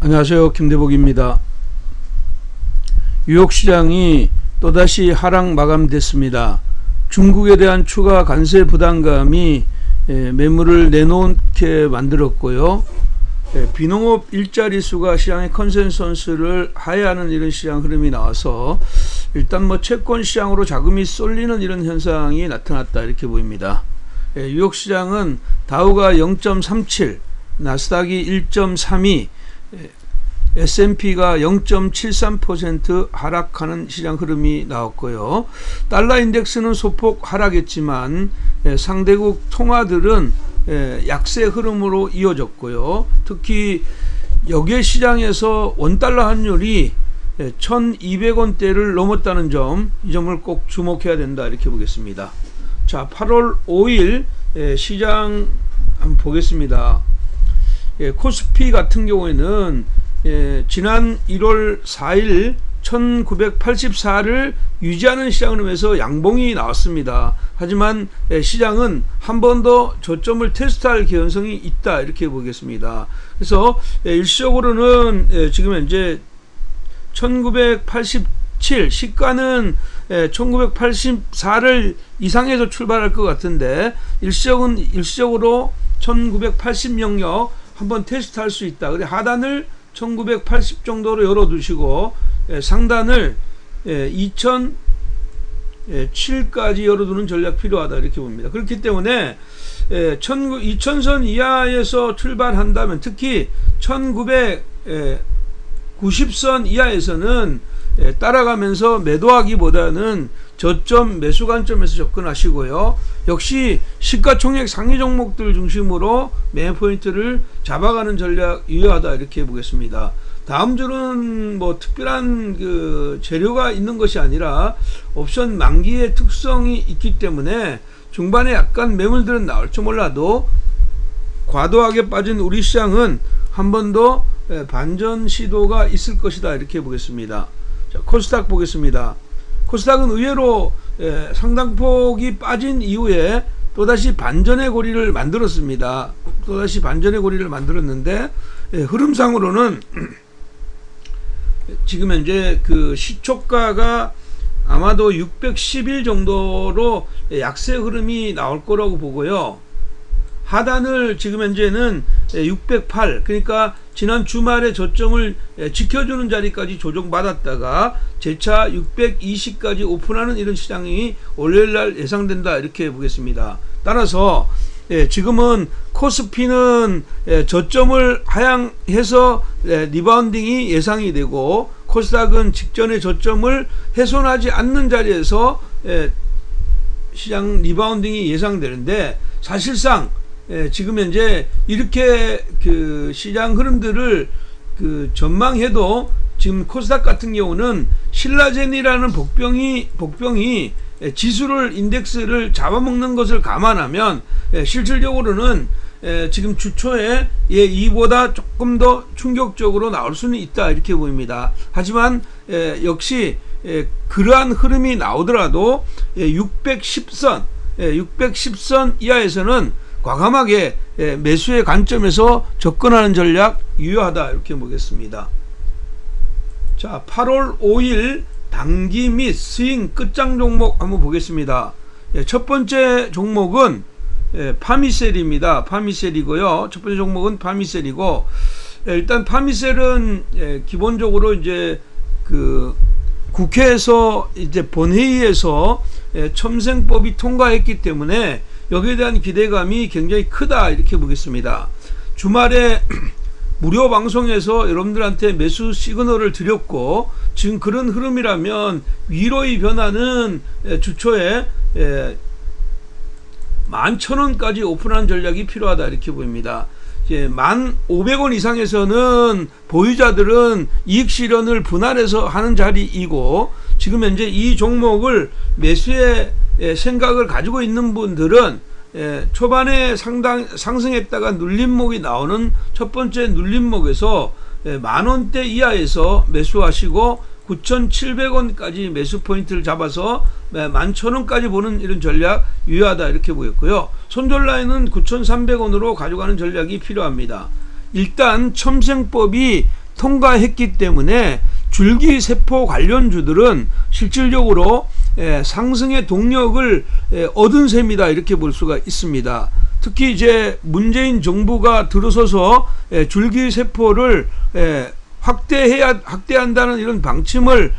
안녕하세요. 김대복입니다. 뉴욕시장이 또다시 하락 마감됐습니다. 중국에 대한 추가 관세 부담감이 매물을 내놓게 만들었고요. 비농업 일자리 수가 시장의 컨센서스를 하회하는 이런 시장 흐름이 나와서 일단 채권 시장으로 자금이 쏠리는 이런 현상이 나타났다 이렇게 보입니다. 뉴욕 시장은 다우가 0.37, 나스닥이 1.32, S&P가 0.73% 하락하는 시장 흐름이 나왔고요. 달러 인덱스는 소폭 하락했지만 상대국 통화들은 약세 흐름으로 이어졌고요. 특히 여객 시장에서 원달러 환율이 1200원대를 넘었다는 점, 이 점을 꼭 주목해야 된다 이렇게 보겠습니다. 자, 8월 5일 시장 한번 보겠습니다. 코스피 같은 경우에는 지난 1월 4일 1984를 유지하는 시장 흐름에서 양봉이 나왔습니다. 하지만 시장은 한 번 더 저점을 테스트할 개연성이 있다 이렇게 보겠습니다. 그래서 일시적으로는 지금 현재 1987 시가는 1984를 이상해서 출발할 것 같은데 일시적으로 1980 영역 한번 테스트할 수 있다. 그래 하단을 1980 정도로 열어두시고 상단을 2007까지 열어두는 전략 필요하다 이렇게 봅니다. 그렇기 때문에 2000선 이하에서 출발한다면 특히 1990선 이하에서는 따라가면서 매도하기보다는 저점 매수 관점에서 접근하시고요. 역시 시가총액 상위 종목들 중심으로 매 포인트를 잡아가는 전략 유효하다 이렇게 보겠습니다. 다음 주는 특별한 재료가 있는 것이 아니라 옵션 만기의 특성이 있기 때문에 중반에 약간 매물들은 나올지 몰라도 과도하게 빠진 우리 시장은 한 번 더 반전 시도가 있을 것이다 이렇게 보겠습니다. 자, 코스닥 보겠습니다. 코스닥은 의외로 상당폭이 빠진 이후에 또다시 반전의 고리를 만들었습니다. 또다시 반전의 고리를 만들었는데 흐름상으로는 지금 현재 시초가가 아마도 610일 정도로 약세 흐름이 나올 거라고 보고요. 하단을 지금 현재는 608, 그러니까 지난 주말에 저점을 지켜주는 자리까지 조정받았다가 재차 620까지 오픈하는 이런 시장이 월요일날 예상된다 이렇게 보겠습니다. 따라서 지금은 코스피는 저점을 하향해서 리바운딩이 예상이 되고 코스닥은 직전의 저점을 훼손하지 않는 자리에서 시장 리바운딩이 예상되는데 사실상 지금 현재 이렇게 시장 흐름들을 전망해도 지금 코스닥 같은 경우는 신라젠이라는 복병이 지수를 인덱스를 잡아먹는 것을 감안하면 실질적으로는 지금 주초에 이보다 조금 더 충격적으로 나올 수는 있다 이렇게 보입니다. 하지만 역시 그러한 흐름이 나오더라도 610선 이하에서는 과감하게 매수의 관점에서 접근하는 전략 유효하다 이렇게 보겠습니다. 자, 8월 5일 단기 및 스윙 끝장 종목 한번 보겠습니다. 첫 번째 종목은 파미셀입니다. 파미셀이고요. 첫 번째 종목은 파미셀이고, 일단 파미셀은 기본적으로 이제 국회에서 이제 본회의에서 첨생법이 통과했기 때문에 여기에 대한 기대감이 굉장히 크다 이렇게 보겠습니다. 주말에 무료 방송에서 여러분들한테 매수 시그널을 드렸고, 지금 그런 흐름이라면 위로의 변화는 주초에 11,000원까지 오픈한 전략이 필요하다 이렇게 보입니다. 1,500원 이상에서는 보유자들은 이익 실현을 분할해서 하는 자리이고, 지금 현재 이 종목을 매수의 생각을 가지고 있는 분들은 초반에 상승했다가 눌림목이 나오는 첫 번째 눌림목에서 만원대 이하에서 매수하시고 9,700원까지 매수 포인트를 잡아서 11,000원까지 보는 이런 전략 유효하다 이렇게 보였고요. 손절 라인은 9,300원으로 가져가는 전략이 필요합니다. 일단 첨생법이 통과했기 때문에 줄기세포 관련주들은 실질적으로 상승의 동력을 얻은 셈이다, 이렇게 볼 수가 있습니다. 특히 이제 문재인 정부가 들어서서 줄기세포를 확대한다는 이런 방침을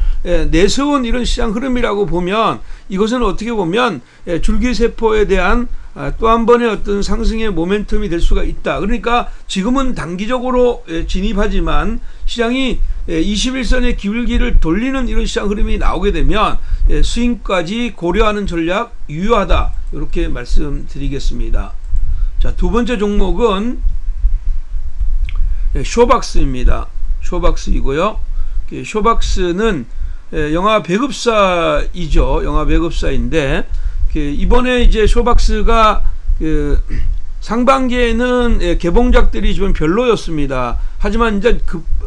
내세운 이런 시장 흐름이라고 보면, 이것은 어떻게 보면 줄기세포에 대한 또 한 번의 어떤 상승의 모멘텀이 될 수가 있다. 그러니까 지금은 단기적으로 진입하지만 시장이 21선의 기울기를 돌리는 이런 시장 흐름이 나오게 되면 스윙까지 고려하는 전략 유효하다, 이렇게 말씀드리겠습니다. 자, 두 번째 종목은 쇼박스입니다. 쇼박스이고요. 쇼박스는 영화 배급사이죠. 영화 배급사인데, 이번에 이제 쇼박스가 상반기에는 개봉작들이 좀 별로였습니다. 하지만 이제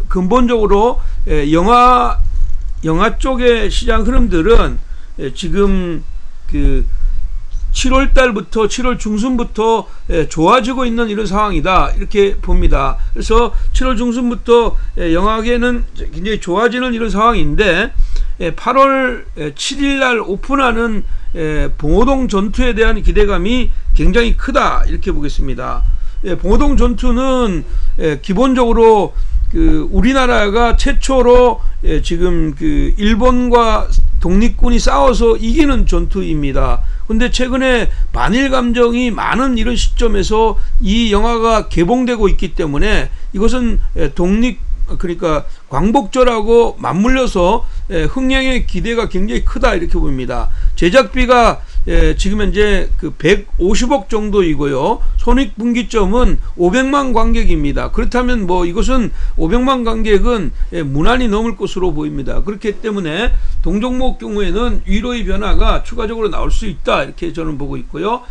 근본적으로 영화 쪽의 시장 흐름들은 지금 7월 달부터 7월 중순부터 좋아지고 있는 이런 상황이다, 이렇게 봅니다. 그래서 7월 중순부터 영화계는 굉장히 좋아지는 이런 상황인데, 8월 7일 날 오픈하는 봉오동 전투에 대한 기대감이 굉장히 크다, 이렇게 보겠습니다. 봉오동 전투는 기본적으로 우리나라가 최초로 지금 일본과 독립군이 싸워서 이기는 전투입니다. 근데 최근에 반일 감정이 많은 이런 시점에서 이 영화가 개봉되고 있기 때문에 이것은 그러니까 광복절하고 맞물려서 흥행의 기대가 굉장히 크다, 이렇게 보입니다. 제작비가 지금 현재 150억 정도이고요. 손익분기점은 500만 관객입니다. 그렇다면 뭐 이것은 500만 관객은 무난히 넘을 것으로 보입니다. 그렇기 때문에 동종목 경우에는 위로의 변화가 추가적으로 나올 수 있다, 이렇게 저는 보고 있고요.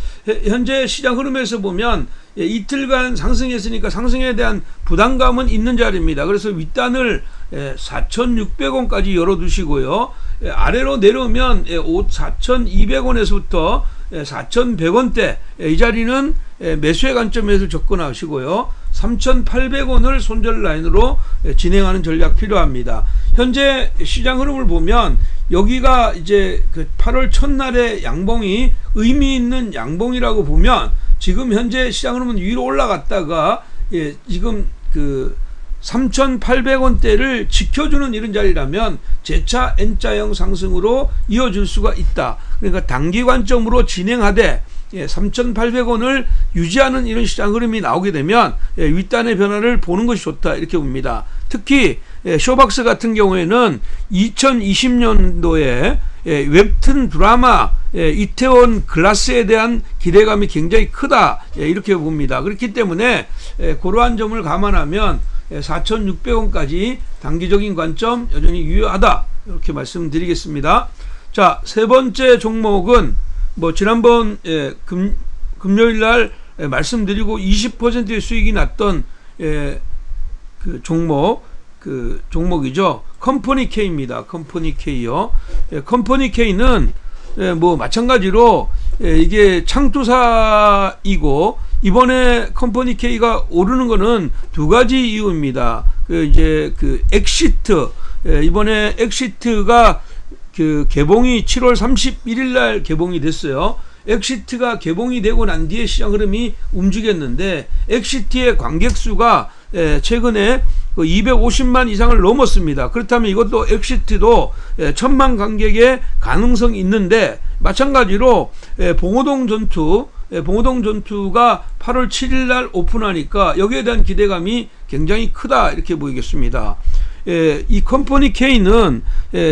현재 시장 흐름에서 보면 이틀간 상승했으니까 상승에 대한 부담감은 있는 자리입니다. 그래서 윗단을 4,600원까지 열어두시고요. 아래로 내려오면 4,200원에서부터 4,100원대, 이 자리는 매수의 관점에서 접근하시고요. 3,800원을 손절 라인으로 진행하는 전략 필요합니다. 현재 시장 흐름을 보면 여기가 이제 8월 첫날의 양봉이 의미 있는 양봉이라고 보면, 지금 현재 시장 흐름은 위로 올라갔다가 지금 3,800원대를 지켜주는 이런 자리라면 재차 N자형 상승으로 이어질 수가 있다. 그러니까 단기 관점으로 진행하되 3,800원을 유지하는 이런 시장 흐름이 나오게 되면 윗단의 변화를 보는 것이 좋다, 이렇게 봅니다. 특히 쇼박스 같은 경우에는 2020년도에 웹툰 드라마 이태원 클라스에 대한 기대감이 굉장히 크다, 이렇게 봅니다. 그렇기 때문에 그러한 점을 감안하면 4,600원까지 단기적인 관점 여전히 유효하다, 이렇게 말씀드리겠습니다. 자, 세 번째 종목은 뭐 지난번 금요일 날 말씀드리고 20%의 수익이 났던 종목이죠. 컴퍼니 K입니다. 컴퍼니 K요. 컴퍼니 K는 뭐 마찬가지로 이게 창투사이고, 이번에 컴퍼니 K가 오르는 거는 두 가지 이유입니다. 엑시트, 이번에 엑시트가 개봉이 7월 31일 날 개봉이 됐어요. 엑시트가 개봉이 되고 난 뒤에 시장 흐름이 움직였는데, 엑시트의 관객 수가 최근에 250만 이상을 넘었습니다. 그렇다면 이것도 엑시트도 1,000만 관객의 가능성이 있는데, 마찬가지로 봉오동 전투가 8월 7일 날 오픈하니까 여기에 대한 기대감이 굉장히 크다, 이렇게 보이겠습니다. 이 컴퍼니 K는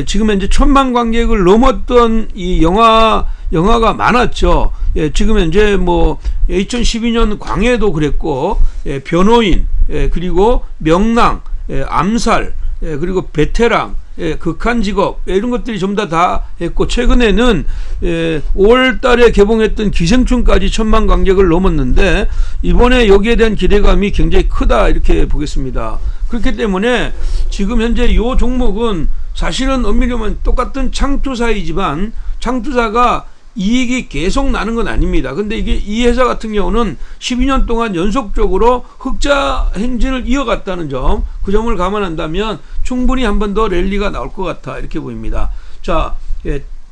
지금 현재 1,000만 관객을 넘었던 이 영화가 많았죠. 지금 현재 뭐 2012년 광해도 그랬고, 변호인, 그리고 명랑, 암살, 그리고 베테랑, 극한직업, 이런 것들이 전부 다 했고, 최근에는 5월 달에 개봉했던 기생충까지 1,000만 관객을 넘었는데, 이번에 여기에 대한 기대감이 굉장히 크다, 이렇게 보겠습니다. 그렇기 때문에 지금 현재 이 종목은 사실은 엄밀히 보면 똑같은 창투사이지만, 창투사가 이익이 계속 나는 건 아닙니다. 근데 이게 이 회사 같은 경우는 12년 동안 연속적으로 흑자 행진을 이어갔다는 점, 그 점을 감안한다면 충분히 한 번 더 랠리가 나올 것 같아 이렇게 보입니다. 자,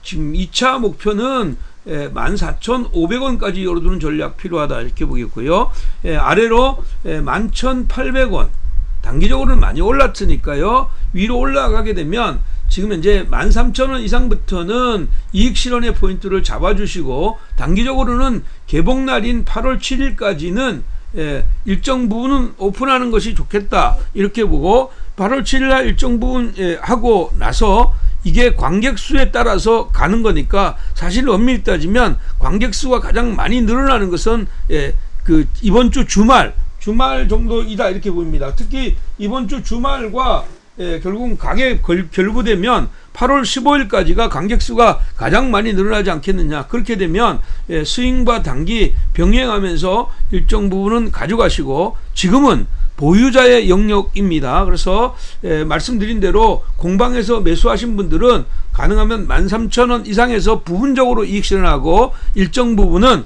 지금 2차 목표는 14,500원까지 열어두는 전략 필요하다 이렇게 보겠고요. 아래로 11,800원, 단기적으로는 많이 올랐으니까요. 위로 올라가게 되면 지금 현재 13,000원 이상부터는 이익 실현의 포인트를 잡아주시고, 단기적으로는 개봉날인 8월 7일까지는 일정 부분은 오픈하는 것이 좋겠다 이렇게 보고, 8월 7일날 일정 부분 하고 나서 이게 관객 수에 따라서 가는 거니까, 사실 엄밀히 따지면 관객 수가 가장 많이 늘어나는 것은 그 이번 주 주말 정도이다 이렇게 보입니다. 특히 이번 주 주말과 결국은 가게 결부되면 8월 15일까지가 관객 수가 가장 많이 늘어나지 않겠느냐. 그렇게 되면 스윙과 단기 병행하면서 일정 부분은 가져가시고, 지금은 보유자의 영역입니다. 그래서 말씀드린 대로 공방에서 매수하신 분들은 가능하면 13,000원 이상에서 부분적으로 이익 실현하고, 일정 부분은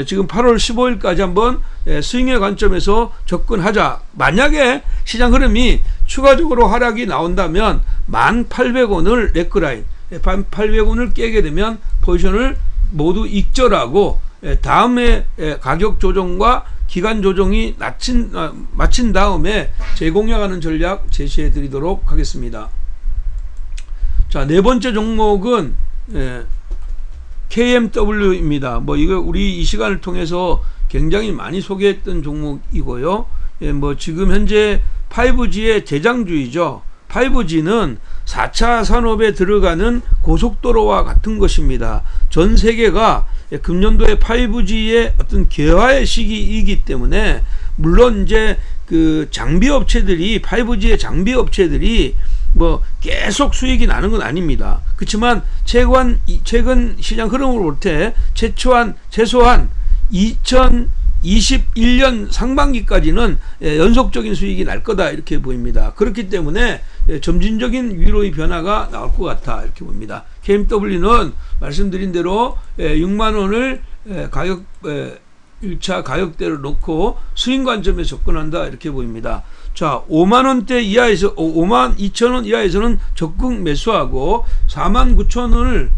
지금 8월 15일까지 한번 스윙의 관점에서 접근하자. 만약에 시장 흐름이 추가적으로 하락이 나온다면 1,800원을 레크라인, 1,800원을 깨게 되면 포지션을 모두 익절하고, 다음에 가격 조정과 기간 조정이 마친 다음에 재공략하는 전략 제시해 드리도록 하겠습니다. 자, 네 번째 종목은 KMW입니다. 뭐 이거 우리 이 시간을 통해서 굉장히 많이 소개했던 종목이고요. 지금 현재 5G의 대장주이죠. 5G는 4차 산업에 들어가는 고속도로와 같은 것입니다. 전 세계가 금년도에 5G의 어떤 개화의 시기이기 때문에, 물론 이제 그 장비 업체들이, 5G의 장비 업체들이 계속 수익이 나는 건 아닙니다. 그렇지만 최근 시장 흐름을 볼 때 최소한 2021년 상반기까지는 연속적인 수익이 날 거다 이렇게 보입니다. 그렇기 때문에 점진적인 위로의 변화가 나올 것 같아 이렇게 봅니다. KMW는 말씀드린 대로 6만원을 가격 1차 가격대로 놓고 스윙 관점에 접근한다 이렇게 보입니다. 자, 5만원대 이하에서 52,000원 이하에서는 적극 매수하고 49,000원을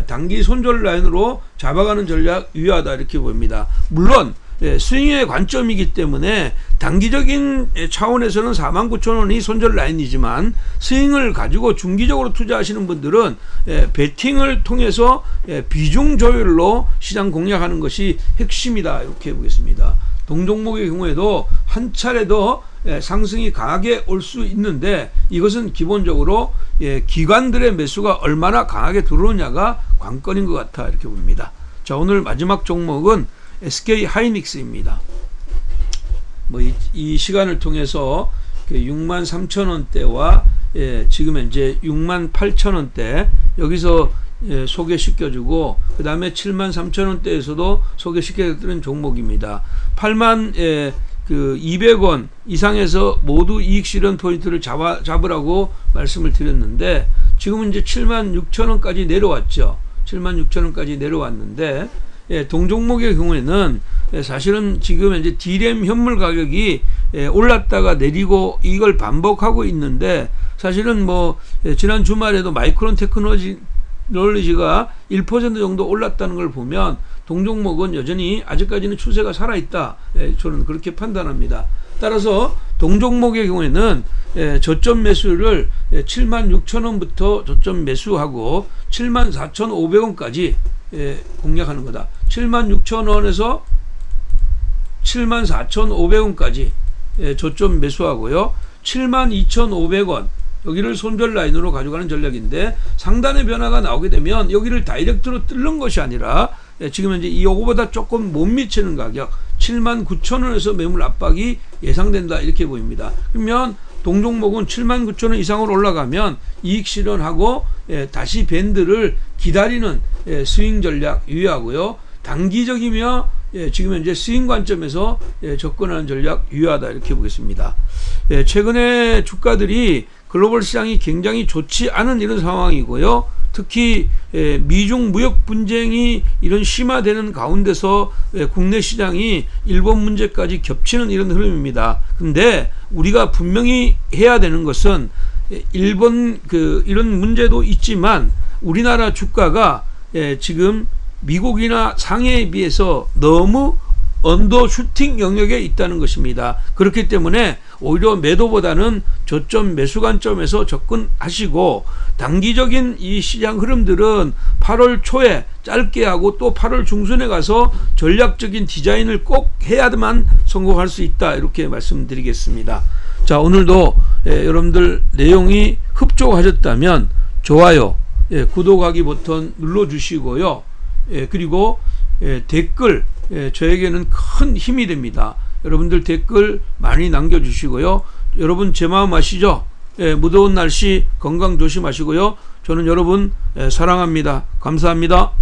단기 손절 라인으로 잡아가는 전략 유효하다 이렇게 보입니다. 물론 스윙의 관점이기 때문에 단기적인 차원에서는 49,000원이 손절 라인이지만, 스윙을 가지고 중기적으로 투자하시는 분들은 베팅을 통해서 비중 조율로 시장 공략하는 것이 핵심이다 이렇게 보겠습니다. 동종목의 경우에도 한 차례 더 상승이 강하게 올 수 있는데, 이것은 기본적으로 기관들의 매수가 얼마나 강하게 들어오냐가 관건인 것 같아 이렇게 봅니다. 자, 오늘 마지막 종목은 SK 하이닉스입니다. 이 시간을 통해서 63,000원대와 지금 현재 68,000원대 여기서 소개시켜주고, 그 다음에 73,000원대에서도 소개시켜드린 종목입니다. 8200원 이상에서 모두 이익 실현 포인트를 잡으라고 말씀을 드렸는데, 지금은 이제 76,000원까지 내려왔죠. 76,000원까지 내려왔는데, 동종목의 경우에는 사실은 지금 이제 D램 현물 가격이 올랐다가 내리고 이걸 반복하고 있는데, 사실은 지난 주말에도 마이크론 테크놀로지가 1% 정도 올랐다는 걸 보면 동종목은 여전히 아직까지는 추세가 살아있다, 저는 그렇게 판단합니다. 따라서 동종목의 경우에는 저점 매수를 76,000원부터 저점 매수하고 74,500원까지 공략하는 거다. 76,000원에서 74,500원까지 저점 매수하고요. 72,500원 여기를 손절 라인으로 가져가는 전략인데, 상단의 변화가 나오게 되면 여기를 다이렉트로 뚫는 것이 아니라 지금 현재 이거보다 조금 못 미치는 가격 79,000원에서 매물 압박이 예상된다 이렇게 보입니다. 그러면 동종목은 79,000원 이상으로 올라가면 이익 실현하고 다시 밴드를 기다리는 스윙 전략 유효하고요. 단기적이며 지금 현재 스윙 관점에서 접근하는 전략 유효하다 이렇게 보겠습니다. 최근에 주가들이 글로벌 시장이 굉장히 좋지 않은 이런 상황이고요. 특히 미중 무역 분쟁이 이런 심화되는 가운데서 국내 시장이 일본 문제까지 겹치는 이런 흐름입니다. 근데 우리가 분명히 해야 되는 것은 일본 이런 문제도 있지만 우리나라 주가가 지금 미국이나 상해에 비해서 너무 언더 슈팅 영역에 있다는 것입니다. 그렇기 때문에 오히려 매도보다는 저점 매수 관점에서 접근하시고, 단기적인 이 시장 흐름들은 8월 초에 짧게 하고 또 8월 중순에 가서 전략적인 디자인을 꼭 해야만 성공할 수 있다, 이렇게 말씀드리겠습니다. 자, 오늘도 여러분들 내용이 흡족하셨다면 좋아요, 구독하기 버튼 눌러주시고요. 그리고 댓글, 저에게는 큰 힘이 됩니다. 여러분들 댓글 많이 남겨주시고요. 여러분 제 마음 아시죠? 무더운 날씨 건강 조심하시고요. 저는 여러분 사랑합니다. 감사합니다.